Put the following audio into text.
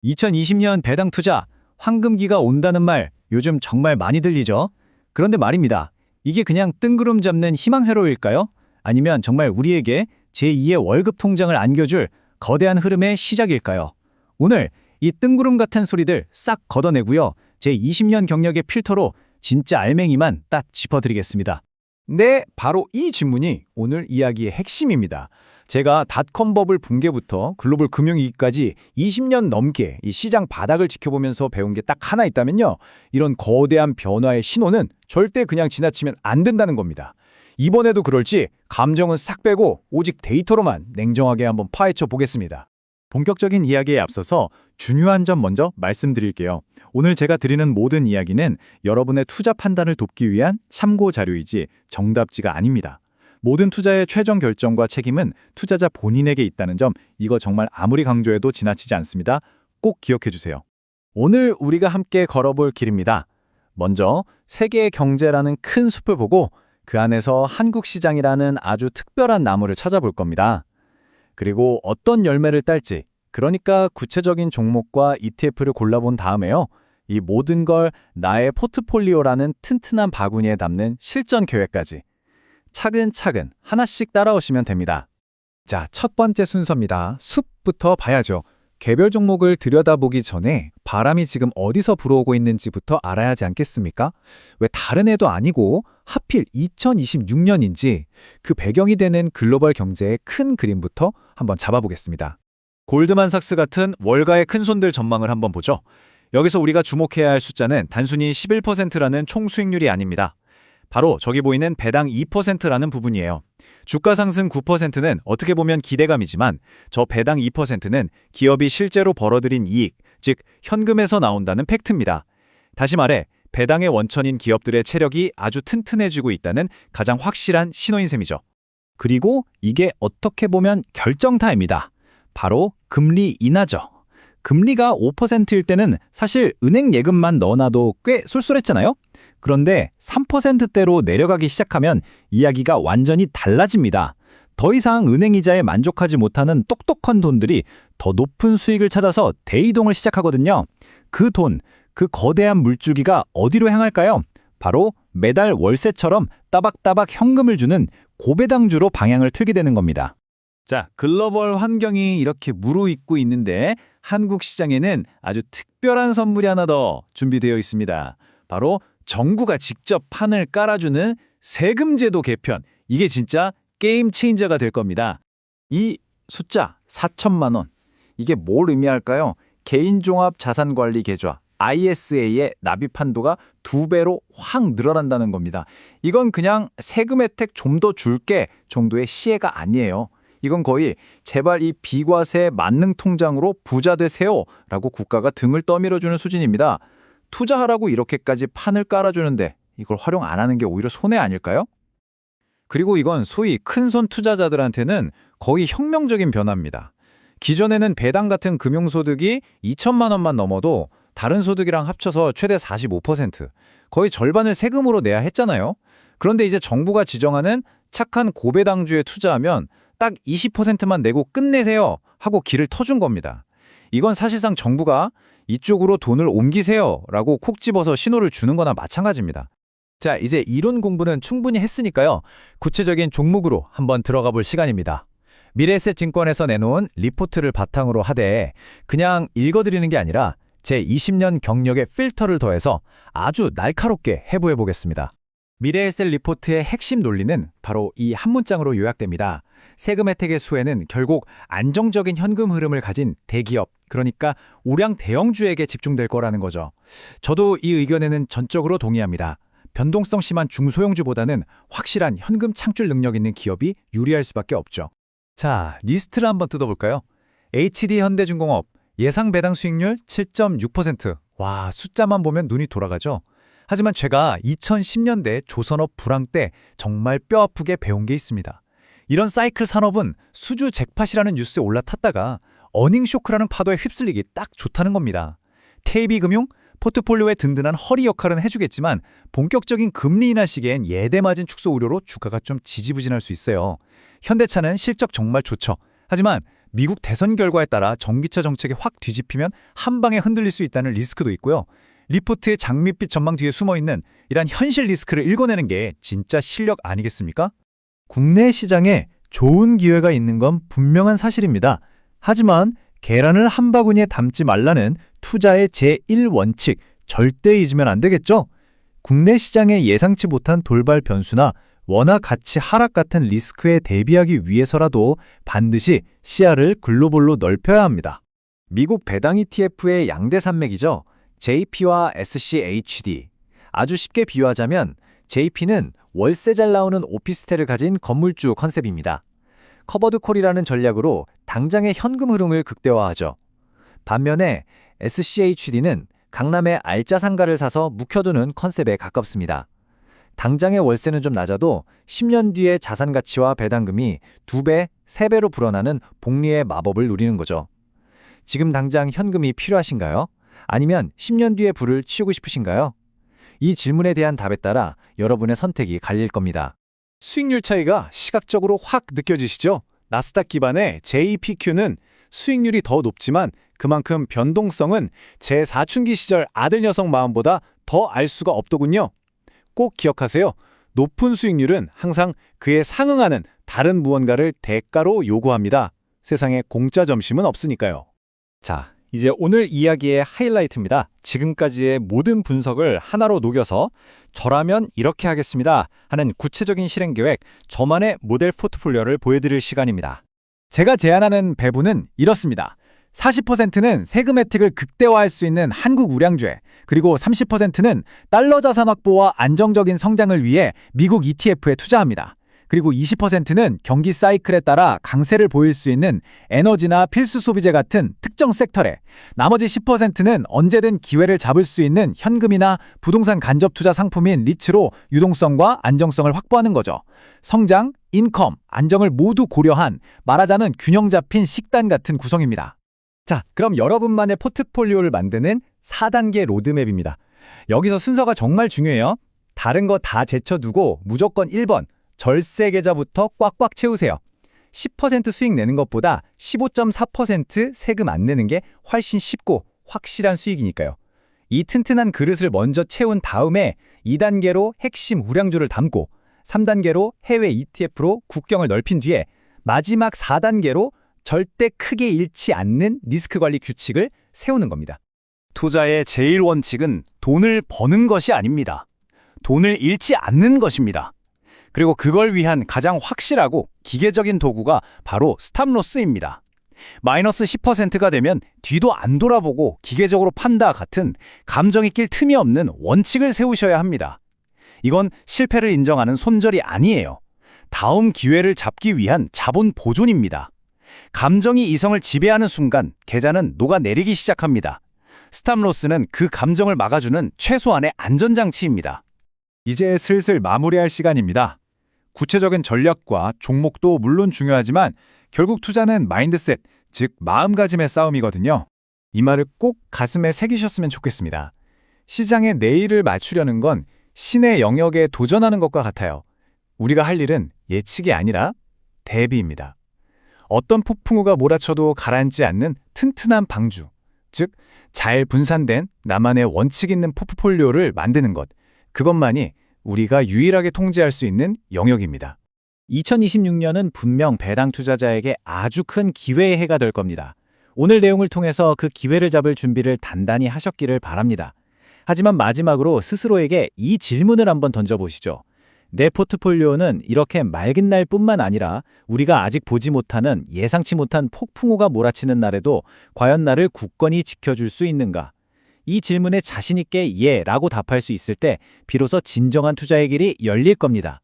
2020년 배당 투자, 황금기가 온다는 말 요즘 정말 많이 들리죠? 그런데 말입니다. 이게 그냥 뜬구름 잡는 희망 회로일까요? 아니면 정말 우리에게 제2의 월급 통장을 안겨줄 거대한 흐름의 시작일까요? 오늘 이 뜬구름 같은 소리들 싹 걷어내고요. 제20년 경력의 필터로 진짜 알맹이만 딱 짚어드리겠습니다. 네, 바로 이 질문이 오늘 이야기의 핵심입니다. 제가 닷컴 버블 붕괴부터 글로벌 금융위기까지 20년 넘게 이 시장 바닥을 지켜보면서 배운 게 딱 하나 있다면요. 이런 거대한 변화의 신호는 절대 그냥 지나치면 안 된다는 겁니다. 이번에도 그럴지 감정은 싹 빼고 오직 데이터로만 냉정하게 한번 파헤쳐 보겠습니다. 본격적인 이야기에 앞서서 중요한 점 먼저 말씀드릴게요. 오늘 제가 드리는 모든 이야기는 여러분의 투자 판단을 돕기 위한 참고 자료이지 정답지가 아닙니다. 모든 투자의 최종 결정과 책임은 투자자 본인에게 있다는 점, 이거 정말 아무리 강조해도 지나치지 않습니다. 꼭 기억해 주세요. 오늘 우리가 함께 걸어볼 길입니다. 먼저 세계의 경제라는 큰 숲을 보고 그 안에서 한국 시장이라는 아주 특별한 나무를 찾아볼 겁니다. 그리고 어떤 열매를 딸지, 그러니까 구체적인 종목과 ETF를 골라본 다음에요. 이 모든 걸 나의 포트폴리오라는 튼튼한 바구니에 담는 실전 계획까지 차근차근 하나씩 따라오시면 됩니다. 자, 첫 번째 순서입니다. 숲부터 봐야죠. 개별 종목을 들여다보기 전에 바람이 지금 어디서 불어오고 있는지부터 알아야 하지 않겠습니까? 왜 다른 해도 아니고 하필 2026년인지 그 배경이 되는 글로벌 경제의 큰 그림부터 한번 잡아보겠습니다. 골드만삭스 같은 월가의 큰손들 전망을 한번 보죠. 여기서 우리가 주목해야 할 숫자는 단순히 11%라는 총 수익률이 아닙니다. 바로 저기 보이는 배당 2%라는 부분이에요. 주가 상승 9%는 어떻게 보면 기대감이지만 저 배당 2%는 기업이 실제로 벌어들인 이익, 즉 현금에서 나온다는 팩트입니다. 다시 말해 배당의 원천인 기업들의 체력이 아주 튼튼해지고 있다는 가장 확실한 신호인 셈이죠. 그리고 이게 어떻게 보면 결정타입니다. 바로 금리 인하죠. 금리가 5%일 때는 사실 은행 예금만 넣어놔도 꽤 쏠쏠했잖아요. 그런데 3%대로 내려가기 시작하면 이야기가 완전히 달라집니다. 더 이상 은행 이자에 만족하지 못하는 똑똑한 돈들이 더 높은 수익을 찾아서 대이동을 시작하거든요. 그 돈, 그 거대한 물줄기가 어디로 향할까요? 바로 매달 월세처럼 따박따박 현금을 주는 고배당주로 방향을 틀게 되는 겁니다. 자, 글로벌 환경이 이렇게 무르익고 있는데 한국 시장에는 아주 특별한 선물이 하나 더 준비되어 있습니다. 바로 정부가 직접 판을 깔아주는 세금제도 개편. 이게 진짜 게임 체인저가 될 겁니다. 이 숫자 4천만 원. 이게 뭘 의미할까요? 개인종합자산관리계좌 ISA의 납입 한도가 2배로 확 늘어난다는 겁니다. 이건 그냥 세금 혜택 좀 더 줄게 정도의 시혜가 아니에요. 이건 거의 제발 이 비과세 만능 통장으로 부자 되세요 라고 국가가 등을 떠밀어주는 수준입니다. 투자하라고 이렇게까지 판을 깔아주는데 이걸 활용 안 하는 게 오히려 손해 아닐까요? 그리고 이건 소위 큰손 투자자들한테는 거의 혁명적인 변화입니다. 기존에는 배당 같은 금융소득이 2천만 원만 넘어도 다른 소득이랑 합쳐서 최대 45%, 거의 절반을 세금으로 내야 했잖아요. 그런데 이제 정부가 지정하는 착한 고배당주에 투자하면 딱 20%만 내고 끝내세요 하고 길을 터준 겁니다. 이건 사실상 정부가 이쪽으로 돈을 옮기세요 라고 콕 집어서 신호를 주는 거나 마찬가지입니다. 자, 이제 이론 공부는 충분히 했으니까요. 구체적인 종목으로 한번 들어가 볼 시간입니다. 미래에셋증권에서 내놓은 리포트를 바탕으로 하되 그냥 읽어드리는 게 아니라 제 20년 경력의 필터를 더해서 아주 날카롭게 해부해 보겠습니다. 미래에셋 리포트의 핵심 논리는 바로 이 한 문장으로 요약됩니다. 세금 혜택의 수혜는 결국 안정적인 현금 흐름을 가진 대기업, 그러니까 우량 대형주에게 집중될 거라는 거죠. 저도 이 의견에는 전적으로 동의합니다. 변동성 심한 중소형주보다는 확실한 현금 창출 능력 있는 기업이 유리할 수밖에 없죠. 자, 리스트를 한번 뜯어볼까요? HD현대중공업, 예상 배당 수익률 7.6%. 와, 숫자만 보면 눈이 돌아가죠? 하지만 제가 2010년대 조선업 불황 때 정말 뼈아프게 배운 게 있습니다. 이런 사이클 산업은 수주 잭팟이라는 뉴스에 올라탔다가 어닝쇼크라는 파도에 휩쓸리기 딱 좋다는 겁니다. KB금융, 포트폴리오의 든든한 허리 역할은 해주겠지만 본격적인 금리 인하 시기엔 예대마진 축소 우려로 주가가 좀 지지부진할 수 있어요. 현대차는 실적 정말 좋죠. 하지만 미국 대선 결과에 따라 전기차 정책이 확 뒤집히면 한 방에 흔들릴 수 있다는 리스크도 있고요. 리포트의 장밋빛 전망 뒤에 숨어있는 이런 현실 리스크를 읽어내는 게 진짜 실력 아니겠습니까? 국내 시장에 좋은 기회가 있는 건 분명한 사실입니다. 하지만 계란을 한 바구니에 담지 말라는 투자의 제1원칙 절대 잊으면 안 되겠죠? 국내 시장에 예상치 못한 돌발 변수나 원화 가치 하락 같은 리스크에 대비하기 위해서라도 반드시 시야를 글로벌로 넓혀야 합니다. 미국 배당 ETF의 양대 산맥이죠. JP와 SCHD. 아주 쉽게 비유하자면 JP는 월세 잘 나오는 오피스텔을 가진 건물주 컨셉입니다. 커버드콜이라는 전략으로 당장의 현금 흐름을 극대화하죠. 반면에 SCHD는 강남의 알짜 상가를 사서 묵혀두는 컨셉에 가깝습니다. 당장의 월세는 좀 낮아도 10년 뒤의 자산 가치와 배당금이 2배, 3배로 불어나는 복리의 마법을 누리는 거죠. 지금 당장 현금이 필요하신가요? 아니면 10년 뒤에 불을 치우고 싶으신가요? 이 질문에 대한 답에 따라 여러분의 선택이 갈릴 겁니다. 수익률 차이가 시각적으로 확 느껴지시죠? 나스닥 기반의 JPQ는 수익률이 더 높지만 그만큼 변동성은 제 사춘기 시절 아들 녀석 마음보다 더 알 수가 없더군요. 꼭 기억하세요. 높은 수익률은 항상 그에 상응하는 다른 무언가를 대가로 요구합니다. 세상에 공짜 점심은 없으니까요. 자, 이제 오늘 이야기의 하이라이트입니다. 지금까지의 모든 분석을 하나로 녹여서 저라면 이렇게 하겠습니다 하는 구체적인 실행 계획, 저만의 모델 포트폴리오를 보여드릴 시간입니다. 제가 제안하는 배분은 이렇습니다. 40%는 세금 혜택을 극대화할 수 있는 한국 우량주에, 그리고 30%는 달러 자산 확보와 안정적인 성장을 위해 미국 ETF에 투자합니다. 그리고 20%는 경기 사이클에 따라 강세를 보일 수 있는 에너지나 필수 소비재 같은 특정 섹터에, 나머지 10%는 언제든 기회를 잡을 수 있는 현금이나 부동산 간접 투자 상품인 리츠로 유동성과 안정성을 확보하는 거죠. 성장, 인컴, 안정을 모두 고려한 말하자는 균형 잡힌 식단 같은 구성입니다. 자, 그럼 여러분만의 포트폴리오를 만드는 4단계 로드맵입니다. 여기서 순서가 정말 중요해요. 다른 거 다 제쳐두고 무조건 1번, 절세 계좌부터 꽉꽉 채우세요. 10% 수익 내는 것보다 15.4% 세금 안 내는 게 훨씬 쉽고 확실한 수익이니까요. 이 튼튼한 그릇을 먼저 채운 다음에 2단계로 핵심 우량주를 담고 3단계로 해외 ETF로 국경을 넓힌 뒤에 마지막 4단계로 절대 크게 잃지 않는 리스크 관리 규칙을 세우는 겁니다. 투자의 제일 원칙은 돈을 버는 것이 아닙니다. 돈을 잃지 않는 것입니다. 그리고 그걸 위한 가장 확실하고 기계적인 도구가 바로 스탑로스입니다. 마이너스 10%가 되면 뒤도 안 돌아보고 기계적으로 판다 같은 감정이 낄 틈이 없는 원칙을 세우셔야 합니다. 이건 실패를 인정하는 손절이 아니에요. 다음 기회를 잡기 위한 자본 보존입니다. 감정이 이성을 지배하는 순간 계좌는 녹아내리기 시작합니다. 스탑로스는 그 감정을 막아주는 최소한의 안전장치입니다. 이제 슬슬 마무리할 시간입니다. 구체적인 전략과 종목도 물론 중요하지만 결국 투자는 마인드셋, 즉 마음가짐의 싸움이거든요. 이 말을 꼭 가슴에 새기셨으면 좋겠습니다. 시장의 내일을 맞추려는 건 신의 영역에 도전하는 것과 같아요. 우리가 할 일은 예측이 아니라 대비입니다. 어떤 폭풍우가 몰아쳐도 가라앉지 않는 튼튼한 방주, 즉 잘 분산된 나만의 원칙 있는 포트폴리오를 만드는 것, 그것만이 우리가 유일하게 통제할 수 있는 영역입니다. 2026년은 분명 배당 투자자에게 아주 큰 기회의 해가 될 겁니다. 오늘 내용을 통해서 그 기회를 잡을 준비를 단단히 하셨기를 바랍니다. 하지만 마지막으로 스스로에게 이 질문을 한번 던져보시죠. 내 포트폴리오는 이렇게 맑은 날뿐만 아니라 우리가 아직 보지 못하는 예상치 못한 폭풍우가 몰아치는 날에도 과연 나를 굳건히 지켜줄 수 있는가? 이 질문에 자신 있게 예라고 답할 수 있을 때 비로소 진정한 투자의 길이 열릴 겁니다.